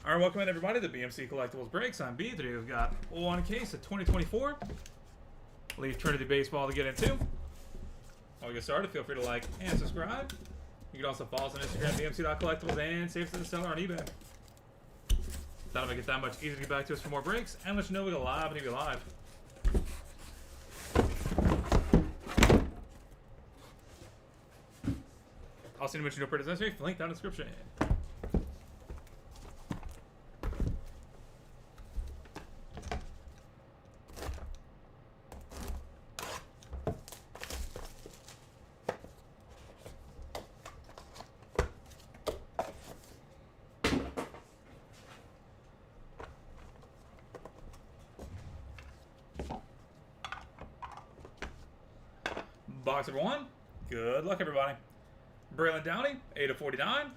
Alright, welcome in everybody to BMC Collectibles Breaks. I'm B. Today we've got one case of 2024 Leaf Trinity Baseball to get into. While we get started, feel free to like and subscribe. You can also follow us on Instagram, bmc.collectibles, and save to the seller on eBay. That'll make it that much easier to get back to us for more breaks and let you know we go live and if you're live. I'll send you what you know per necessary. Link down in the description. Box number 1. Good luck, everybody. Braylon Downey, 8/49.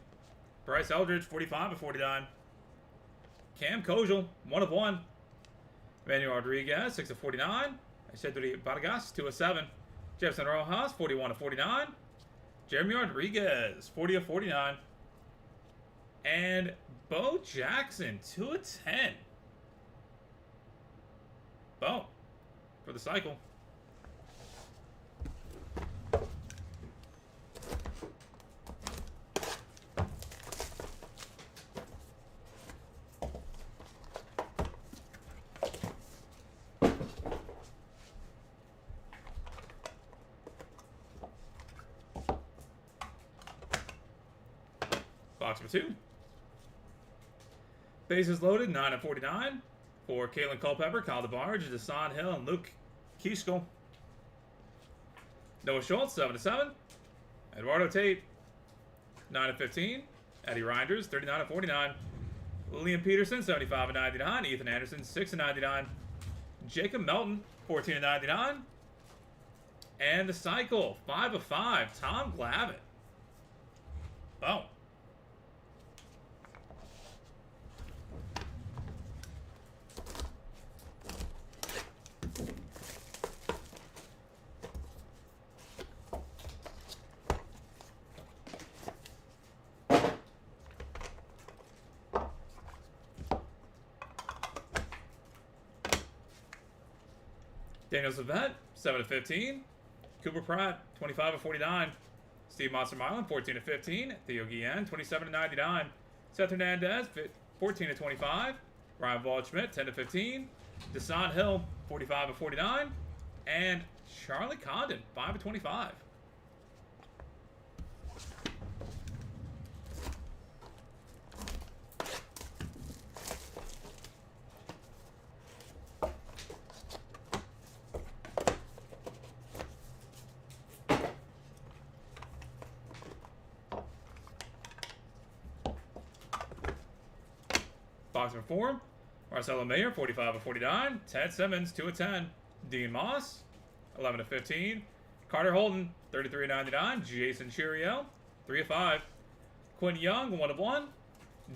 Bryce Eldridge, 45/49. Cam Kojal, 1/1. Manuel Rodriguez, 6/49. Cedric Vargas, 2/7. Jefferson Rojas, 41/49. Jeremy Rodriguez, 40/49. And Bo Jackson, 2/10. Bo for the cycle. Box number 2. Bases loaded, 9/49. For Caitlin Culpepper, Kyle DeBarge, Desan Hill, and Luke Keiskal. Noah Schultz, 7/7. Eduardo Tate, 9/15. Eddie Reinders, 39/49. Liam Peterson, 75/99. Ethan Anderson, 6/99. Jacob Melton, 14/99. And the cycle, 5/5. Tom Glavine. Oh. Daniel Savette, 7/15. Cooper Pratt, 25/49. Steve Monster Milan, 14/15. Theo Guillen, 27/99. Seth Hernandez, 14/25. Ryan Waldschmidt, 10/15. Desan Hill, 45/49. And Charlie Condon, 5/25. Box number 4. Marcelo Mayer, 45/49. Ted Simmons, 2/10. Dean Moss, 11/15. Carter Holden, 33/99. Jason Chiriel, 3/5. Quinn Young, 1/1.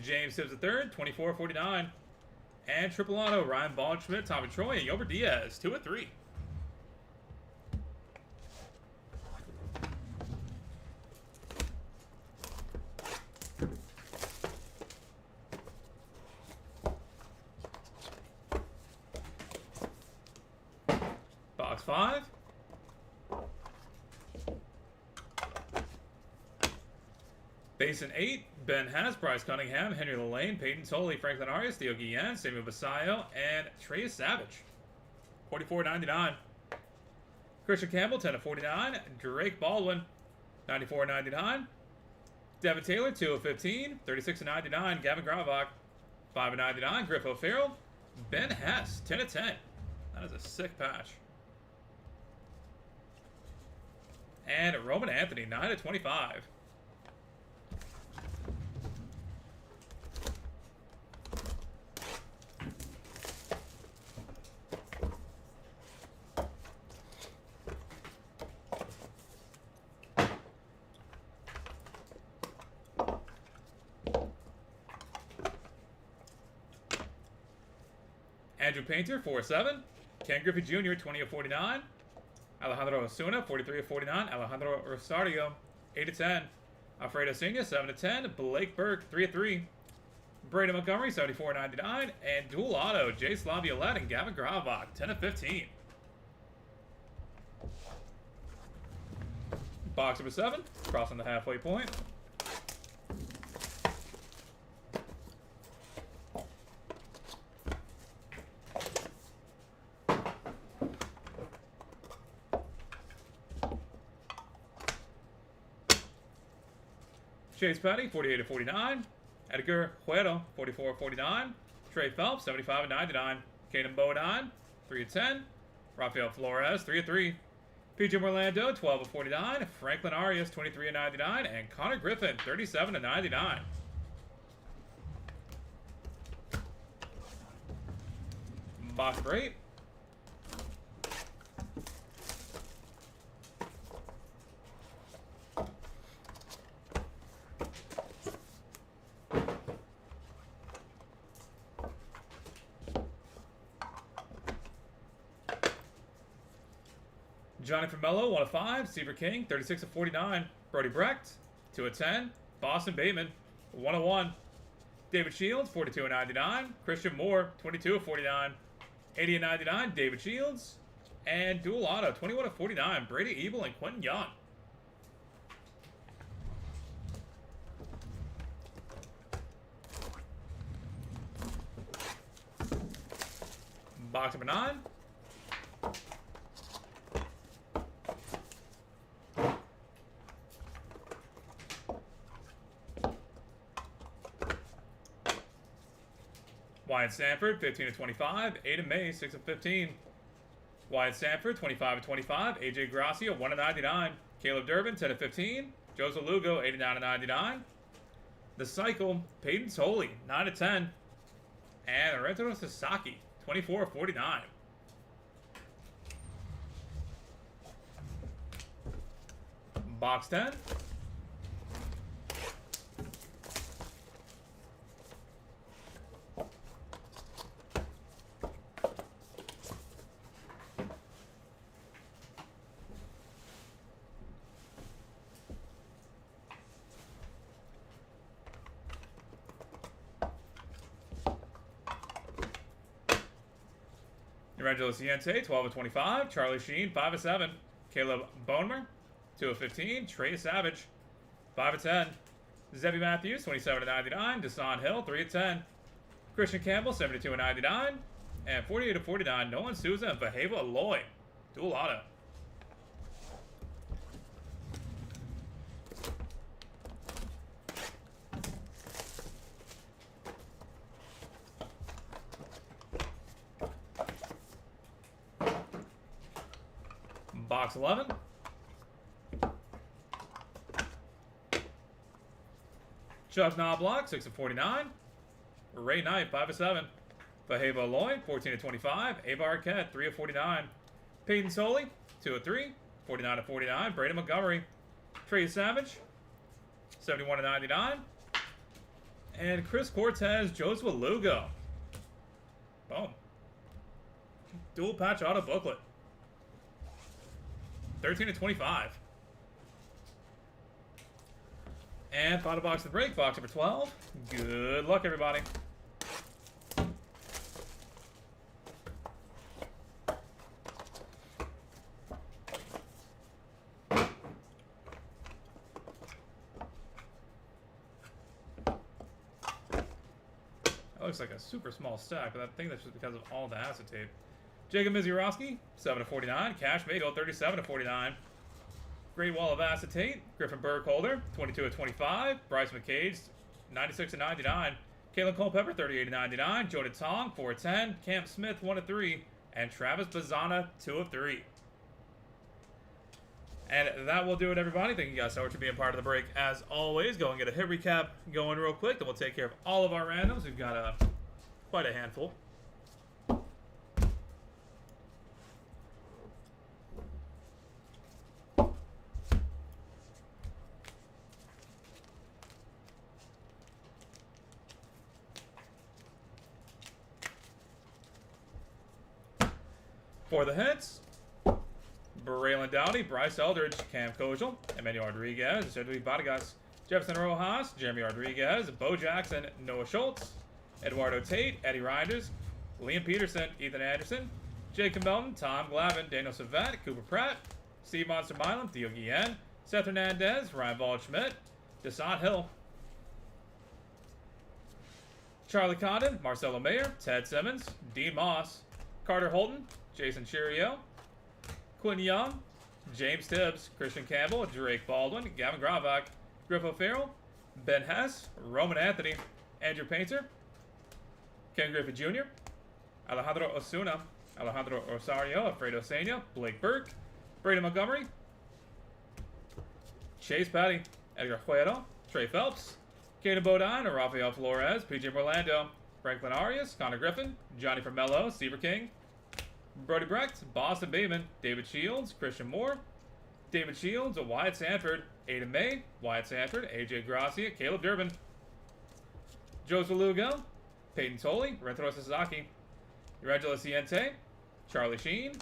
James Hibbs III, 24/49. And Triple Auto, Ryan Waldschmidt, Tommy Troy, and Yober Diaz, 2/3. Box 5. Basin 8. Ben Hess, Bryce Cunningham, Henry Lane, Peyton Tolley, Franklin Arias, Theo Guillen, Samuel Basayo, and Trey Savage, 44/99. Christian Campbell, 10/49. Drake Baldwin, 94/99. Devin Taylor, 2/15. 36/99. Gavin Gravak, 5/99. Griff O'Farrell. Ben Hess, 10/10. That is a sick patch. And Roman Anthony, 9/25. Andrew Painter, 4/7. Ken Griffey Jr., 20/49. Alejandro Osuna, 43/49. Alejandro Rosario, 8/10. Alfredo Senior, 7/10. Blake Burke, 3/3. Brady Montgomery, 74.99. And dual auto, Jay Slaviolette and Gavin Gravok, 10 of 15. Box number 7, crossing the halfway point. Chase Petty, 48 of 49. Edgar Huero, 44 of 49. Trey Phelps, 75 of 99. Caden Bodine, 3 of 10. Rafael Flores, 3 of 3. PJ Orlando, 12 of 49. Franklin Arias, 23 of 99. And Connor Griffin, 37 of 99. Box number 8. Johnny Formello, 1 of 5. Seaver King, 36 of 49. Brody Brecht, 2 of 10. Boston Bateman, 1 of 1. David Shields, 42 of 99. Christian Moore, 22 of 49. 80 of 99. David Shields. And dual auto, 21 of 49. Brady Ebel and Quentin Young. Box number 9. Wyatt Sanford, 15 of 25. Aiden May, 6 of 15. Wyatt Sanford, 25 of 25. AJ Gracia, 1 of 99. Caleb Durbin, 10 of 15. Joseph Lugo, 89 of 99. The Cycle, Peyton Tolley, 9 of 10. And Lorenzo Sasaki, 24 of 49. Box 10. Angelo Ciente, 12 of 25. Charlie Sheen, 5 of 7. Caleb Bonemer, 2 of 15. Trey Savage, 5 of 10. Zebby Matthews, 27 of 99. Desan Hill, 3 of 10. Christian Campbell, 72 of 99. And 48 of 49. Nolan Souza and Vaheva Aloy. Dual auto. Box 11. Chuck Knobloch, 6 of 49. Ray Knight, 5 of 7. Vaheva Lloyd, 14 of 25. Ava Arquette, 3 of 49. Peyton Soley, 2 of 3. 49 of 49. Brandon Montgomery. Trey Savage, 71 of 99. And Chris Cortez, Joseph Lugo. Boom. Dual patch auto booklet. 13 of 25. And final box of the break, box number 12. Good luck, everybody. That looks like a super small stack, but I think that's just because of all the acetate. Jacob Mizurowski, 7 of 49. Cash Mago, 37 of 49. Great Wall of Acetate. Griffin Burkholder, 22 of 25. Bryce McCage, 96 of 99. Kalen Culpepper, 38 of 99. Jordan Tong, 4 of 10. Cam Smith, 1 of 3. And Travis Bazana, 2 of 3. And that will do it, everybody. Thank you guys so much for being part of the break. As always, go and get a hit recap going real quick. Then we'll take care of all of our randoms. We've got quite a handful. For the hits, Braylon Dowdy, Bryce Eldridge, Cam Kojal, Emmanuel Rodriguez, Cedric Vargas, Jefferson Rojas, Jeremy Rodriguez, Bo Jackson, Noah Schultz, Eduardo Tate, Eddie Reinders, Liam Peterson, Ethan Anderson, Jacob Melton, Tom Glavine, Daniel Savet, Cooper Pratt, Steve Monster Milam, Theo Guillen, Seth Hernandez, Ryan Waldschmidt, Desant Hill, Charlie Condon, Marcelo Mayer, Ted Simmons, Dean Moss, Carter Holton, Jason Chirio, Quinn Young, James Tibbs, Christian Campbell, Drake Baldwin, Gavin Gravak, Griff O'Farrell, Ben Hess, Roman Anthony, Andrew Painter, Ken Griffith Jr., Alejandro Osuna, Alejandro Rosario, Alfredo Sena, Blake Burke, Brady Montgomery, Chase Patty, Edgar Huero, Trey Phelps, Caden Bodine, Rafael Flores, PJ Orlando, Franklin Arias, Connor Griffin, Johnny Formello, Steve King, Brody Brecht, Boston Bateman, David Shields, Christian Moore, David Shields, Wyatt Sanford, Aiden May, Wyatt Sanford, AJ Gracia, Caleb Durbin, Joseph Lugo, Peyton Tolley, Rentaro Sasaki, Regula Ciente, Charlie Sheen,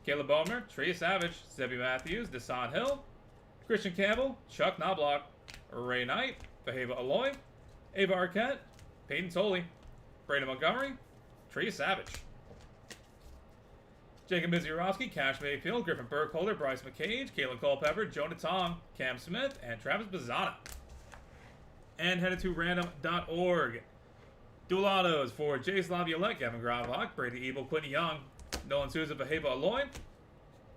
Caleb Bowmer, Trey Savage, Zebby Matthews, Desant Hill, Christian Campbell, Chuck Knobloch, Ray Knight, Faheva Aloy, Ava Arquette, Peyton Tolley, Brandon Montgomery, Trey Savage, Jacob Mizurowski, Cash Mayfield, Griffin Burkholder, Bryce McCage, Caitlin Culpepper, Jonah Tong, Cam Smith, and Travis Bazzana. And headed to random.org. Dual autos for Jace Laviolette, Gavin Gravlock, Brady Evil, Quinton Young, Nolan Souza, Faheva Aloy.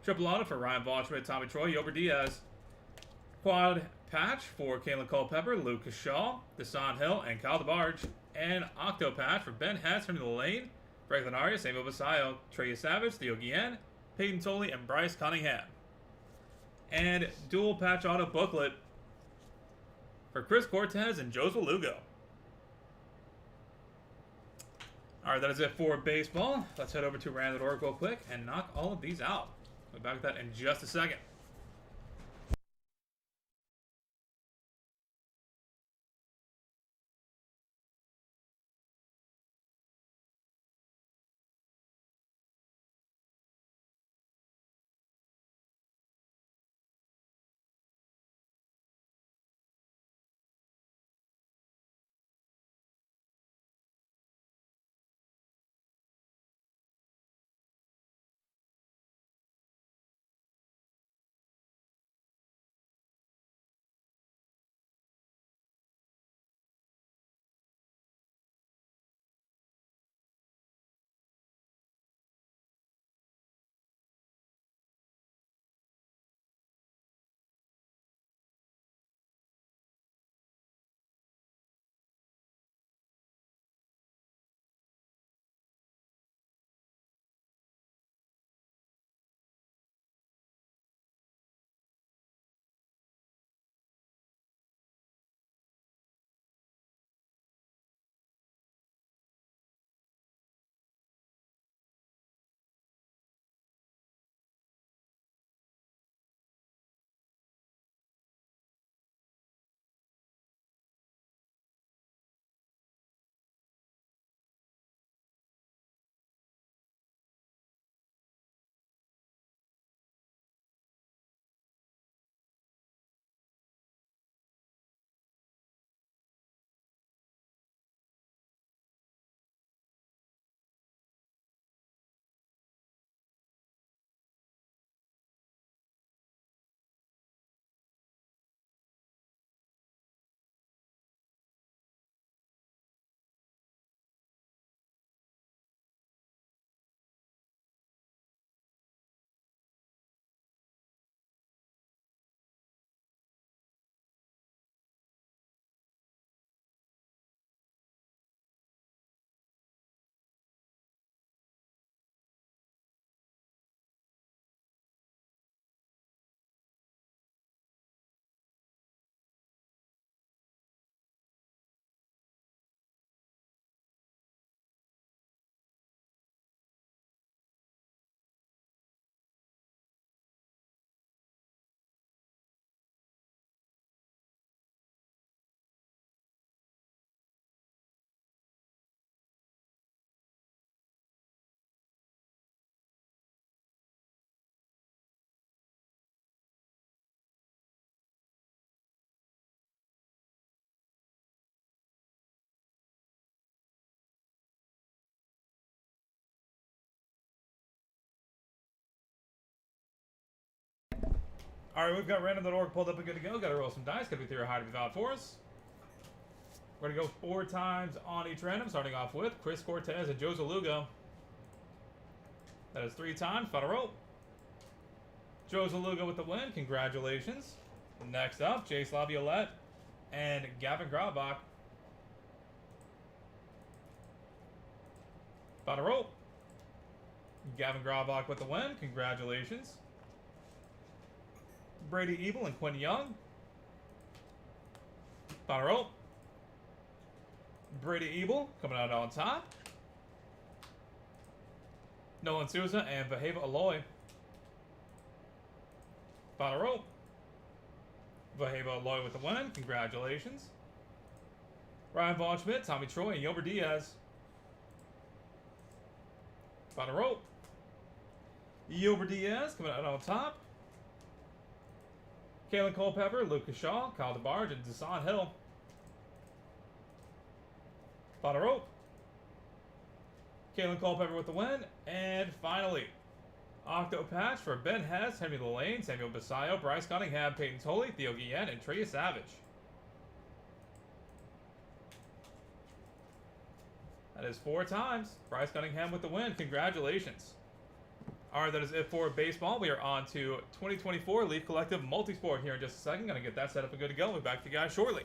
Triple auto for Ryan Waldschmidt, Tommy Troy, Yober Diaz. Quad patch for Caitlin Culpepper, Lucas Shaw, Desant Hill, and Kyle DeBarge. And Octo patch for Ben Hess, Henry Lane, Franklin Arias, Samuel Basayo, Trey Savage, Theo Guillen, Peyton Tolley, and Bryce Cunningham. And dual patch auto booklet for Chris Cortez and Joseph Lugo. Alright, that is it for baseball. Let's head over to random.org real quick and knock all of these out. We'll be back with that in just a second. All right, we've got random.org pulled up and good to go. Got to roll some dice. Got to be 3 or higher to be valid for us. We're going to go 4 times on each random, starting off with Chris Cortez and Joe Zalugo. That is 3 times. Final roll. Joe Zalugo with the win. Congratulations. Next up, Jace Laviolette and Gavin Grabach. Final roll. Gavin Grabach with the win. Congratulations. Brady Evil and Quinn Young. Final roll. Brady Evil coming out on top. Nolan Souza and Vaheva Aloy. Final roll. Vaheva Aloy with the win. Congratulations. Ryan Vaughn Schmidt, Tommy Troy, and Yober Diaz. Final roll. Yober Diaz coming out on top. Kalen Culpepper, Lucas Shaw, Kyle DeBarge, and Desan Hill. Final roll. Kalen Culpepper with the win. And finally, Octo Patch for Ben Hess, Henry Lane, Samuel Basayo, Bryce Cunningham, Peyton Tolley, Theo Guillen, and Trey Savage. That is 4 times. Bryce Cunningham with the win. Congratulations. All right, that is it for baseball. We are on to 2024 Leaf Collective Multisport here in just a second. Going to get that set up and good to go. We'll be back to you guys shortly.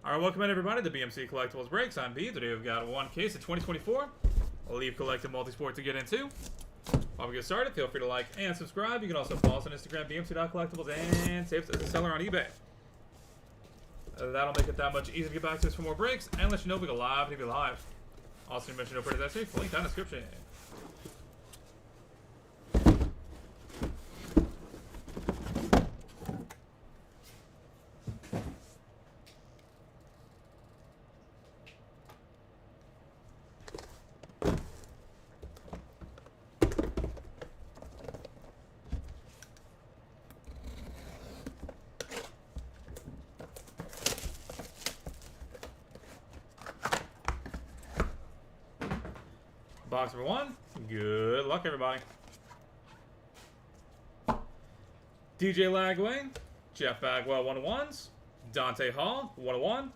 All right, welcome in everybody to BMC Collectibles Breaks. I'm B. Today we've got one case of 2024 Leaf Collective Multisport to get into. While we get started, feel free to like and subscribe. You can also follow us on Instagram, bmc.collectibles, and save us as a seller on eBay. That'll make it that much easier to get back to us for more breaks and let you know we go live and be live. Also, you mentioned no purchase safe. Link down in the description. Box number 1. Good luck, everybody. DJ Lagway, Jeff Bagwell, 1 of 1s. Dante Hall, 1 of 1.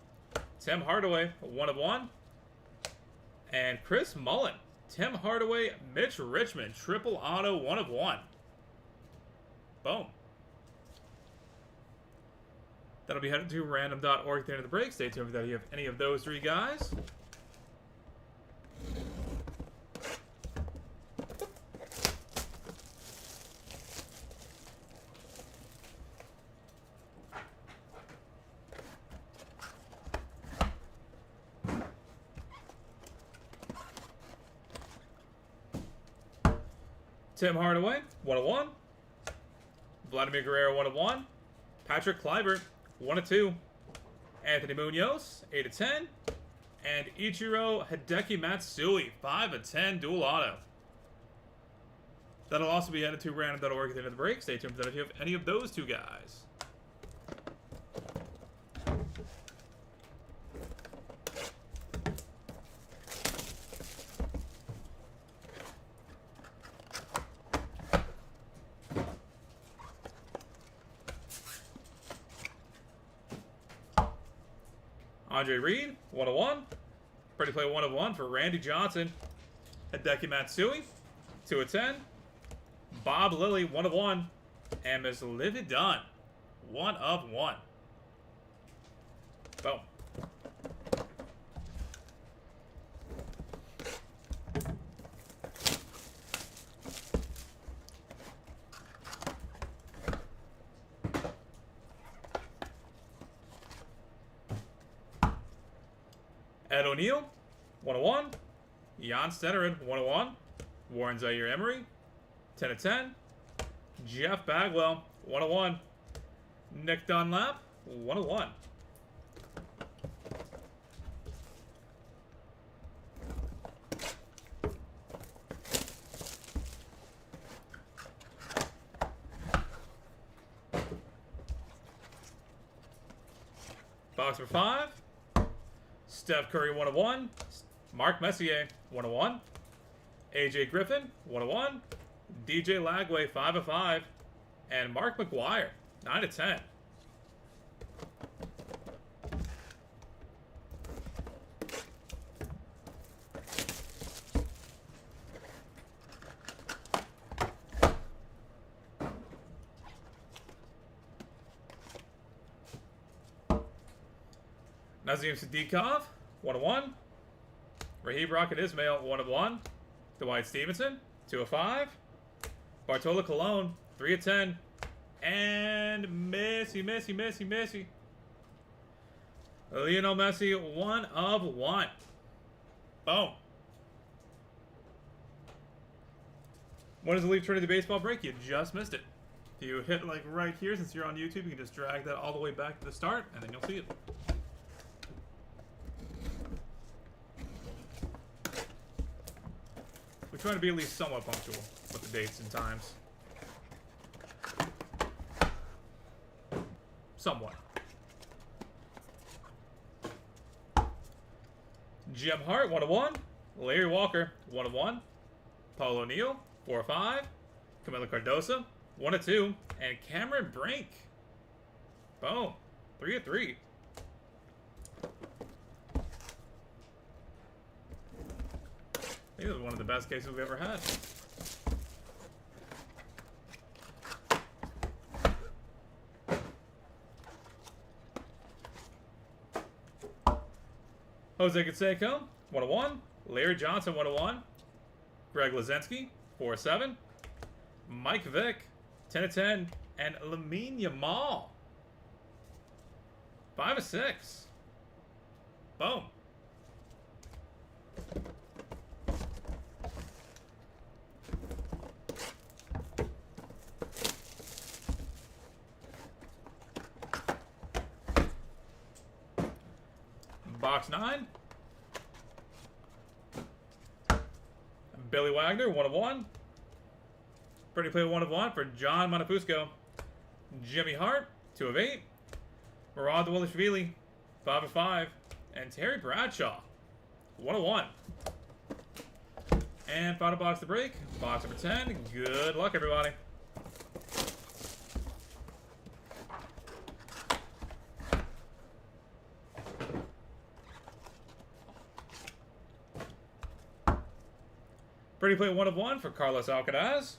Tim Hardaway, 1 of 1. And Chris Mullen, Tim Hardaway, Mitch Richmond, triple auto, 1 of 1. Boom. That'll be headed to random.org at the end of the break. Stay tuned for that if you have any of those 3 guys. Tim Hardaway, 1 of 1. Vladimir Guerrero, 1 of 1. Patrick Kluivert, 1 of 2. Anthony Munoz, 8 of 10. And Ichiro Hideki Matsui, 5 of 10 dual auto. That'll also be added to random.org at the end of the break. Stay tuned for that if you have any of those 2 guys. Andre Reed, 1 of 1. Pretty play 1 of 1 for Randy Johnson. Hideki Matsui, 2 of 10. Bob Lilly, 1 of 1. And Ms. Livy Dunn, 1 of 1. Boom. Ed O'Neill, 1 of 1. Jan Stenerud, 1 of 1. Warren Zaire Emery, 10 of 10. Jeff Bagwell, 1 of 1. Nick Dunlap, 1 of 1. Box number 5. Steph Curry, 1 of 1. Mark Messier, 1 of 1. AJ Griffin, 1 of 1. DJ Lagway, 5 of 5. And Mark McGuire, 9 of 10. Nazim Sadikov, 1 of 1. Raheem Rocket Ismail, 1 of 1. Dwight Stevenson, 2 of 5. Bartola Colon, 3 of 10. And Messi. Lionel Messi, 1 of 1. Boom. When does the Leaf Trinity Baseball break? You just missed it. If you hit like right here, since you're on YouTube, you can just drag that all the way back to the start, and then you'll see it. We're trying to be at least somewhat punctual with the dates and times. Somewhat. Jim Hart, 1 of 1. Larry Walker, 1 of 1. Paul O'Neill, 4 of 5. Camilo Cardoso, 1 of 2. And Cameron Brink. Boom. 3 of 3. I think this is one of the best cases we've ever had. Jose Canseco, 1 of 1. Larry Johnson, 1 of 1. Greg Lazinski, 4 of 7. Mike Vick, 10 of 10. And Lamine Yamal, 5 of 6. Boom. Box 9. Billy Wagner, 1 of 1. Pretty play 1 of 1 for John Montefusco. Jimmy Hart, 2 of 8. Murad Dwelishvili, 5 of 5. And Terry Bradshaw, 1 of 1. And final box to break. Box number 10. Good luck, everybody. Pretty play 1 of 1 for Carlos Alcaraz.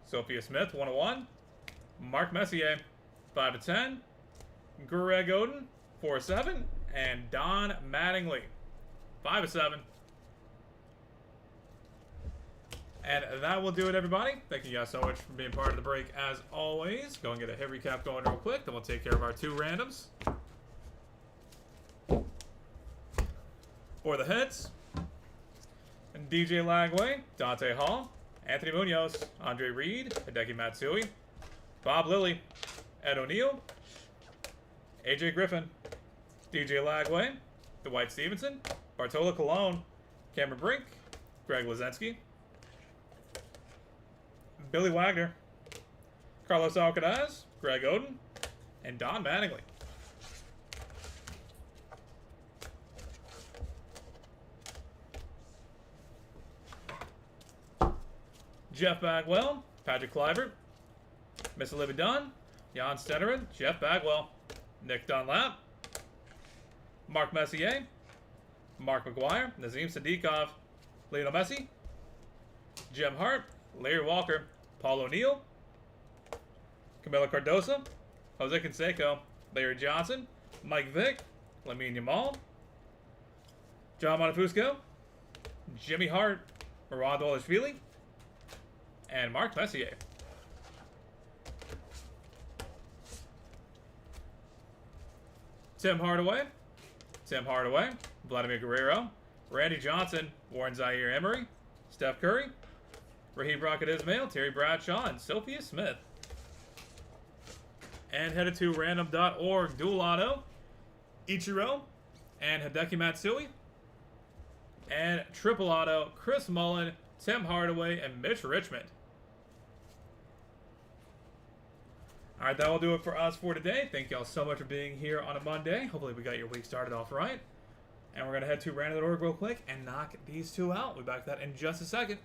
Sophia Smith, 1 of 1. Mark Messier, 5 of 10. Greg Oden, 4 of 7. And Don Mattingly, 5 of 7. And that will do it, everybody. Thank you guys so much for being part of the break, as always. Go and get a hit recap going real quick, then we'll take care of our 2 randoms. For the hits, DJ Lagway, Dante Hall, Anthony Munoz, Andre Reed, Hideki Matsui, Bob Lilly, Ed O'Neill, AJ Griffin, DJ Lagway, Dwight Stevenson, Bartola Colon, Cameron Brink, Greg Lazensky, Billy Wagner, Carlos Alcaraz, Greg Oden, and Don Mattingly. Jeff Bagwell, Patrick Kluivert, Miss Olivia Dunn, Jan Stenerin, Jeff Bagwell, Nick Dunlap, Mark Messier, Mark McGuire, Nazim Sadikov, Lionel Messi, Jim Hart, Larry Walker, Paul O'Neill, Camila Cardoso, Jose Canseco, Larry Johnson, Mike Vick, Lamine Yamal, John Montefusco, Jimmy Hart, Murad Olashvili, and Mark Messier. Tim Hardaway, Vladimir Guerrero, Randy Johnson, Warren Zaire Emery, Steph Curry, Raheem Rocket Ismail, Terry Bradshaw, and Sophia Smith. And headed to random.org, dual auto, Ichiro, and Hideki Matsui. And triple auto, Chris Mullin, Tim Hardaway, and Mitch Richmond. Alright, that will do it for us for today. Thank y'all so much for being here on a Monday. Hopefully we got your week started off right. And we're going to head to random.org real quick and knock these 2 out. We'll be back to that in just a second.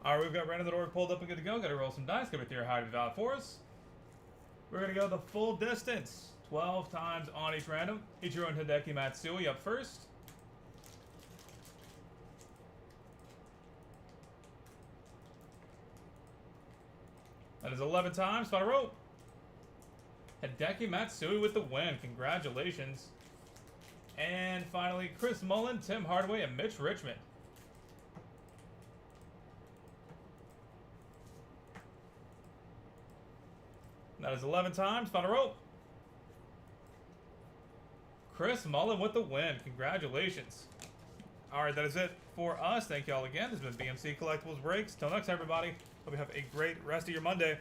Alright, we've got random.org pulled up and good to go. Got to roll some dice. Coming through high to valid for us. We're going to go the full distance. 12 times on each random. Ichiro and Hideki Matsui up first. That is 11 times. Final row. Hideki Matsui with the win. Congratulations. And finally, Chris Mullin, Tim Hardaway, and Mitch Richmond. That is 11 times. Final row. Chris Mullin with the win. Congratulations. Alright, that is it for us. Thank you all again. This has been BMC Collectibles Breaks. Till next time, everybody. Hope you have a great rest of your Monday.